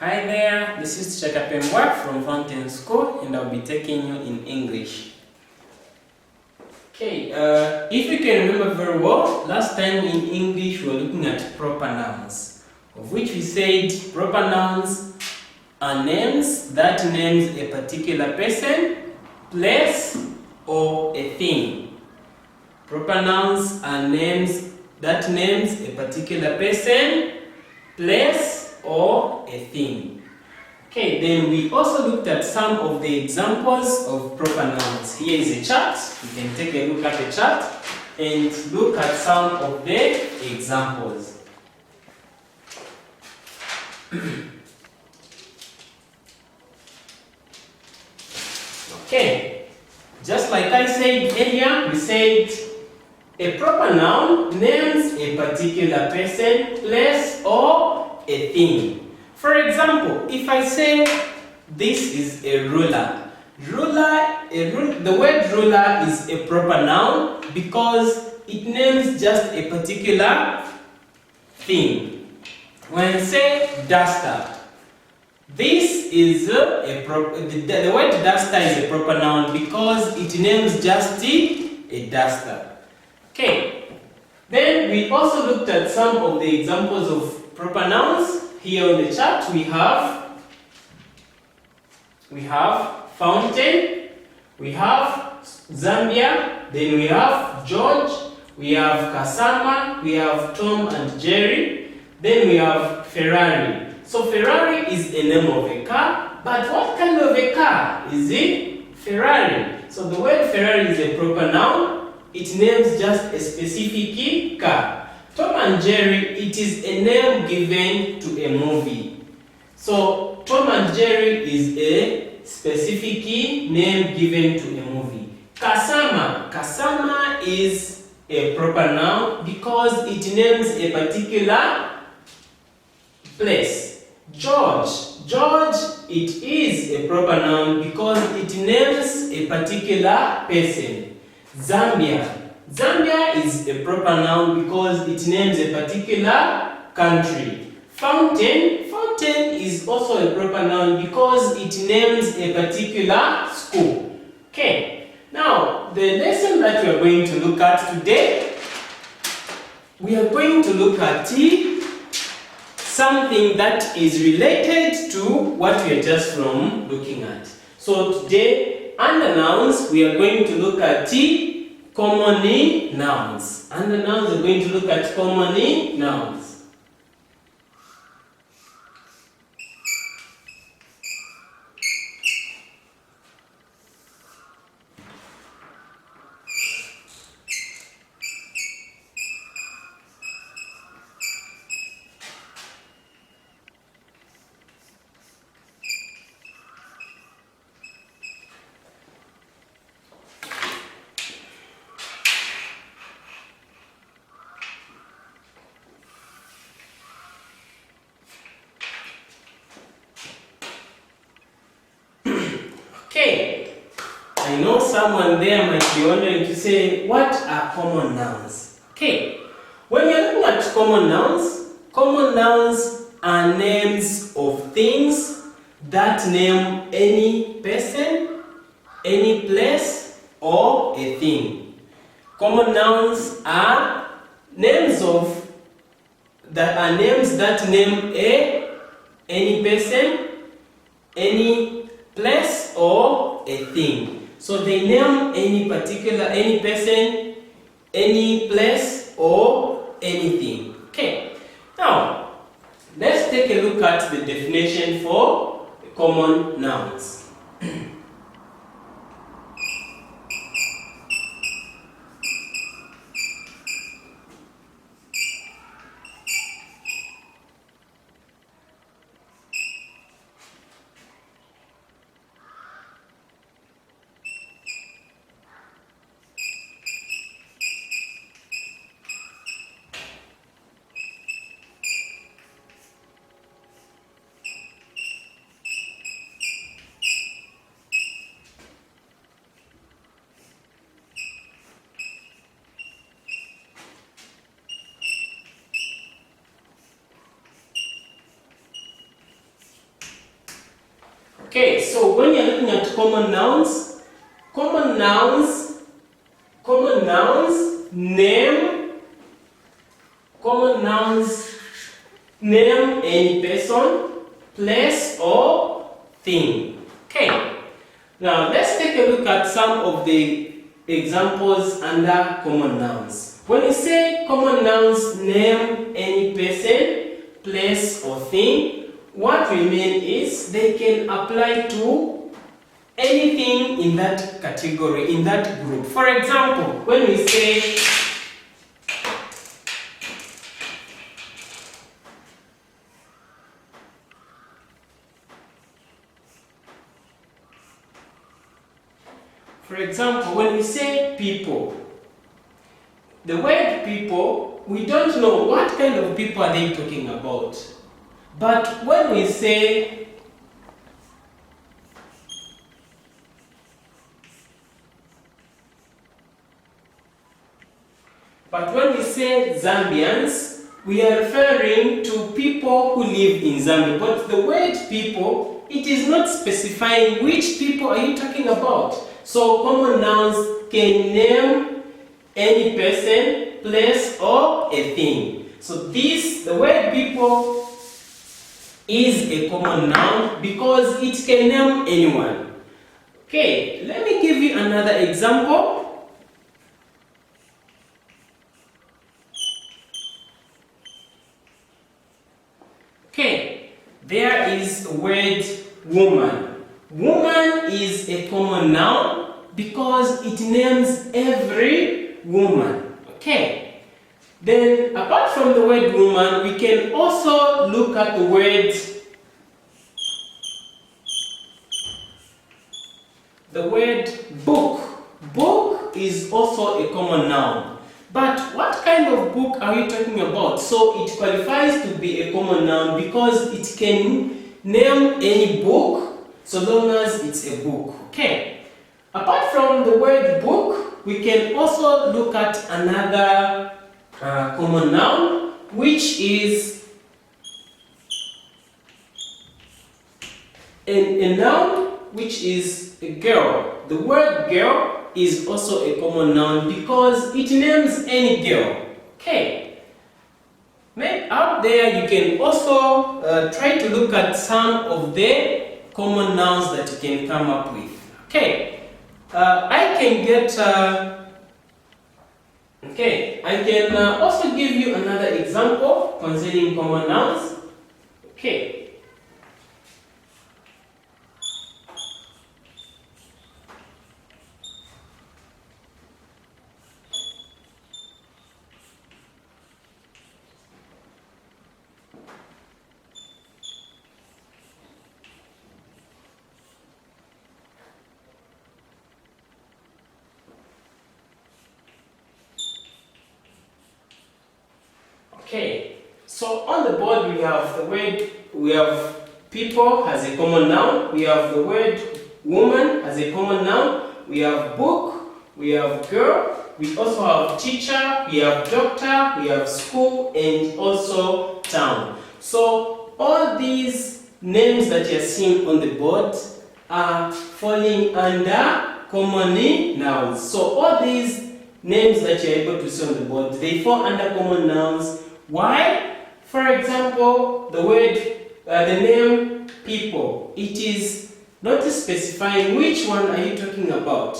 Hi there, this is Kapembwa from Fountain School and I'll be taking you in English. Okay, if you can remember very well, last time in English we were looking at proper nouns, of which we said proper nouns are names that names a particular person, place, or a thing. Proper nouns are names that names a particular person, place, or a thing. Okay, then we also looked at some of the examples of proper nouns. Here is a chart. You can take a look at the chart and look at some of the examples. Okay, just like I said earlier, we said a proper noun names a particular person, place, or a thing. For example, if I say this is a ruler, the word ruler is a proper noun because it names just a particular thing. When I say duster, this is the word duster is a proper noun because it names just a duster. Okay, then we also looked at some of the examples of proper nouns. Here on the chart we have fountain, we have Zambia, then we have George, we have Kasama, we have Tom and Jerry, then we have Ferrari. So Ferrari is a name of a car, but what kind of a car is it? Ferrari. So the word Ferrari is a proper noun. It names just a specific car. Tom and Jerry, it is a name given to a movie. So Tom and Jerry is a specific name given to a movie. Kasama is a proper noun because it names a particular place. George, it is a proper noun because it names a particular person. Zambia is a proper noun because it names a particular country. Fountain is also a proper noun because it names a particular school. Okay, now the lesson that we are going to look at today, we are going to look at something that is related to what we are just from looking at. So today, under nouns, we are going to look at common nouns. Under nouns, we're going to look at common nouns. Okay, I know someone there might be wondering to say, what are common nouns? Okay, when you're looking at common nouns are names of things that name any person, any place, or a thing. Common nouns are names that name any person, any place, or a thing. So they name any person, any place, or anything. Okay. Now, let's take a look at the definition for common nouns. Okay, so when you're looking at common nouns, common nouns name any person, place, or thing. Okay, now let's take a look at some of the examples under common nouns. When you say common nouns name any person, place, or thing, what we mean is they can apply to anything in that category, in that group. For example, when we say people, the word people, we don't know what kind of people are they talking about. But when we say Zambians, we are referring to people who live in Zambia. But the word people, it is not specifying which people are you talking about. So common nouns can name any person, place, or a thing. So the word people is a common noun because it can name anyone. Okay, let me give you another example. Okay, there is the word woman. Woman is a common noun because it names every woman. Okay, then apart from the word woman, we can also look at the word book. Book is also a common noun. But what kind of book are you talking about? So it qualifies to be a common noun because it can name any book so long as it's a book. Okay. Apart from the word book, we can also look at another common noun, which is a noun which is a girl. The word girl is also a common noun because it names any girl. Okay. Out there you can also try to look at some of the common nouns that you can come up with. Okay. I can also give you another example concerning common nouns. Okay. Okay, so on the board we have people as a common noun, we have the word woman as a common noun, we have book, we have girl, we also have teacher, we have doctor, we have school, and also town. So all these names that you're seeing on the board are falling under common nouns. So all these names that you're able to see on the board, they fall under common nouns. Why? For example, the name people, it is not specifying which one are you talking about.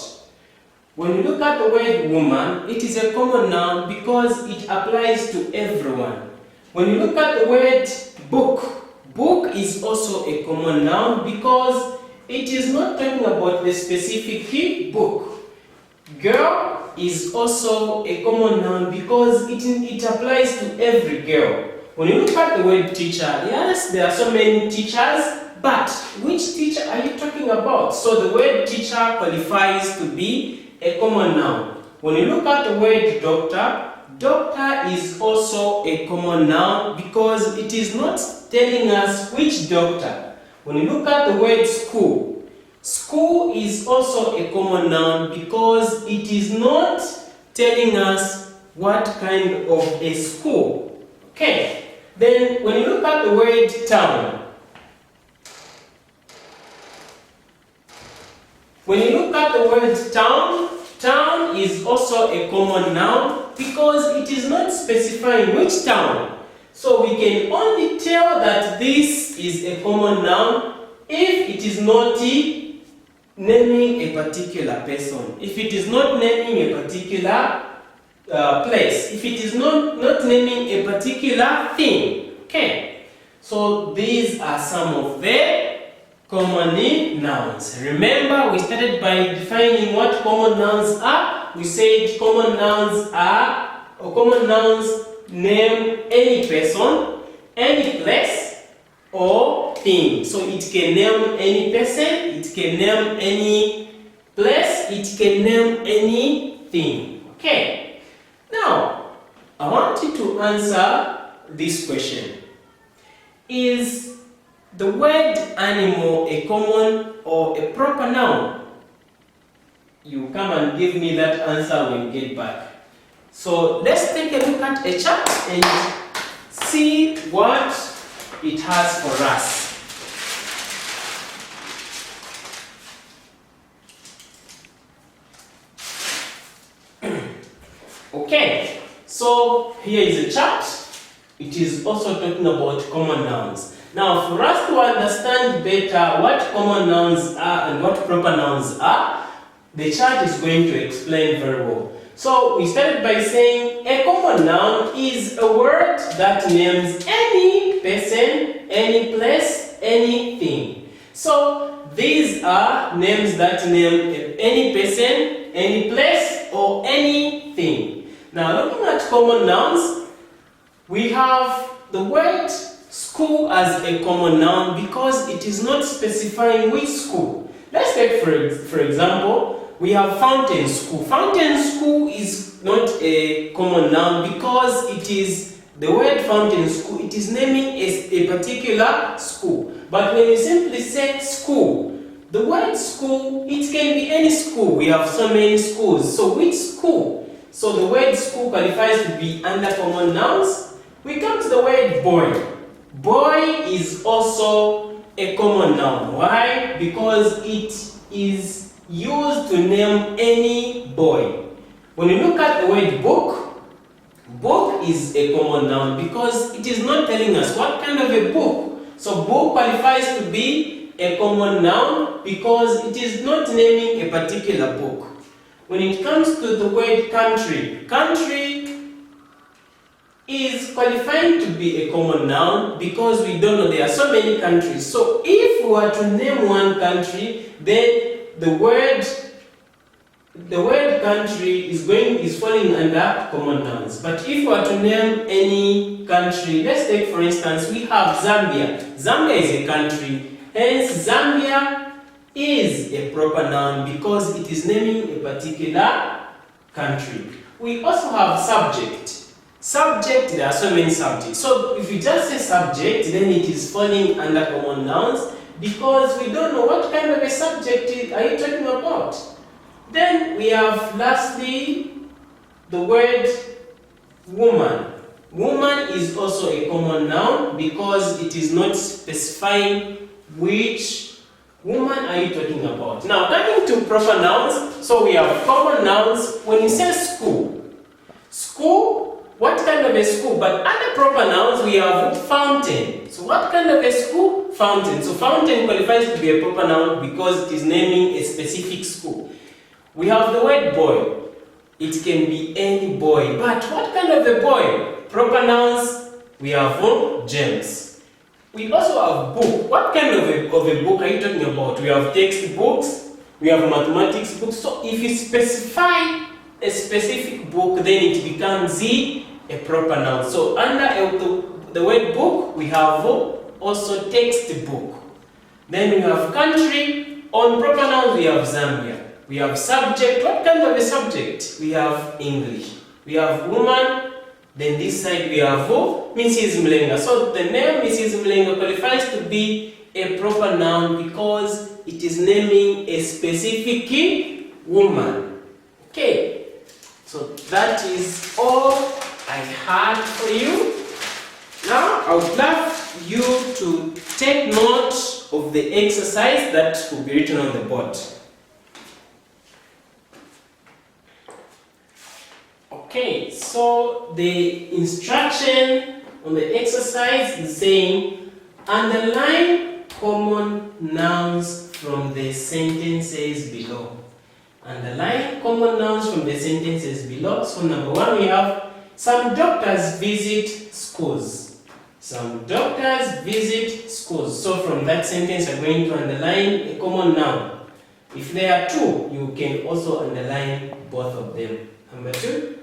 When you look at the word woman, it is a common noun because it applies to everyone. When you look at the word book is also a common noun because it is not talking about the specific book. Girl is also a common noun because it applies to every girl. When you look at the word teacher, yes, there are so many teachers, but which teacher are you talking about? So the word teacher qualifies to be a common noun. When you look at the word doctor is also a common noun because it is not telling us which doctor. When you look at the word school is also a common noun because it is not telling us what kind of a school. Okay, then when you look at the word town, When you look at the word town, town is also a common noun because it is not specifying which town. So we can only tell that this is a common noun if it is not naming a particular person, if it is not naming a particular place, if it is not naming a particular thing. Okay, so these are some of the common nouns. Remember, we started by defining what common nouns are. We said common nouns name any person, any place, or thing. So it can name any person, it can name any place, it can name anything. Okay. Now, I want you to answer this question. Is the word animal a common or a proper noun? You come and give me that answer when you get back. So let's take a look at a chart and see what it has for us. Okay, so here is a chart. It is also talking about common nouns. Now, for us to understand better what common nouns are and what proper nouns are, the chart is going to explain very well. So we started by saying a common noun is a word that names any person, any place, anything. So these are names that name any person, any place, or anything. Now looking at common nouns, we have the word school as a common noun because it is not specifying which school. Let's take for example, we have fountain school. Fountain school is not a common noun because it is the word fountain school. It is naming a particular school. But when you simply say school, the word school, it can be any school. We have so many schools. So which school? So the word school qualifies to be under common nouns. We come to the word boy. Boy is also a common noun. Why? Because it is used to name any boy. When you look at the word book, book is a common noun because it is not telling us what kind of a book. So book qualifies to be a common noun because it is not naming a particular book. When it comes to the word country, country is qualifying to be a common noun because we don't know, there are so many countries. So if we were to name one country, then the word country is falling under common nouns. But if we were to name any country, let's take for instance, we have Zambia. Zambia is a country, hence Zambia is a proper noun because it is naming a particular country. We also have subject. Subject, there are so many subjects. So if you just say subject, then it is falling under common nouns because we don't know what kind of a subject are you talking about. Then we have lastly the word woman. Woman is also a common noun because it is not specifying which woman are you talking about. Now coming to proper nouns, so we have common nouns. When you say school, school, what kind of a school? But under proper nouns, we have fountain. So what kind of a school? Fountain. So fountain qualifies to be a proper noun because it is naming a specific school. We have the word boy. It can be any boy. But what kind of a boy? Proper nouns, we have James. We also have book. What kind of a book are you talking about? We have textbooks. We have mathematics books. So if you specify a specific book, then it becomes a proper noun. So under the word book, we have also textbook. Then we have country. On proper nouns, we have Zambia. We have subject. What kind of a subject? We have English. We have woman. Then this side we have Mrs. Mlenga. So the name Mrs. Mlenga qualifies to be a proper noun because it is naming a specific woman. Okay. So that is all I had for you. Now I would love you to take note of the exercise that will be written on the board. Okay, so the instruction on the exercise is saying underline common nouns from the sentences below. Underline common nouns from the sentences below. So number one, we have some doctors visit schools. Some doctors visit schools. So from that sentence, you're going to underline a common noun. If there are two, you can also underline both of them. Number two,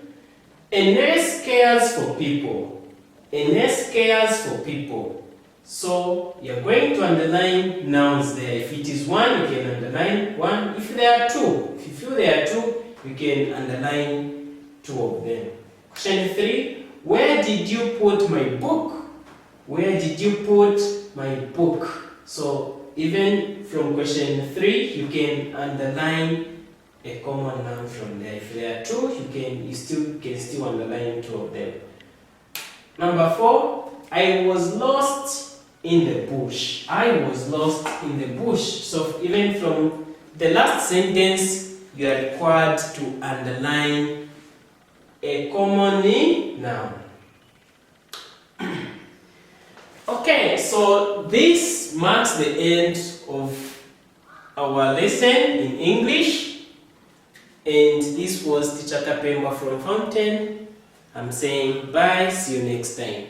a nurse cares for people. A nurse cares for people. So you're going to underline nouns there. If it is one, you can underline one. If there are two, if you feel there are two, you can underline two of them. Question 3, where did you put my book? Where did you put my book? So even from question 3, you can underline a common noun from there. If there are two, you still underline two of them. Number 4, I was lost in the bush. I was lost in the bush. So even from the last sentence, you are required to underline a common noun. Okay, so this marks the end of our lesson in English. And this was Teacher Kapembwa from Fountain. I'm saying bye, see you next time.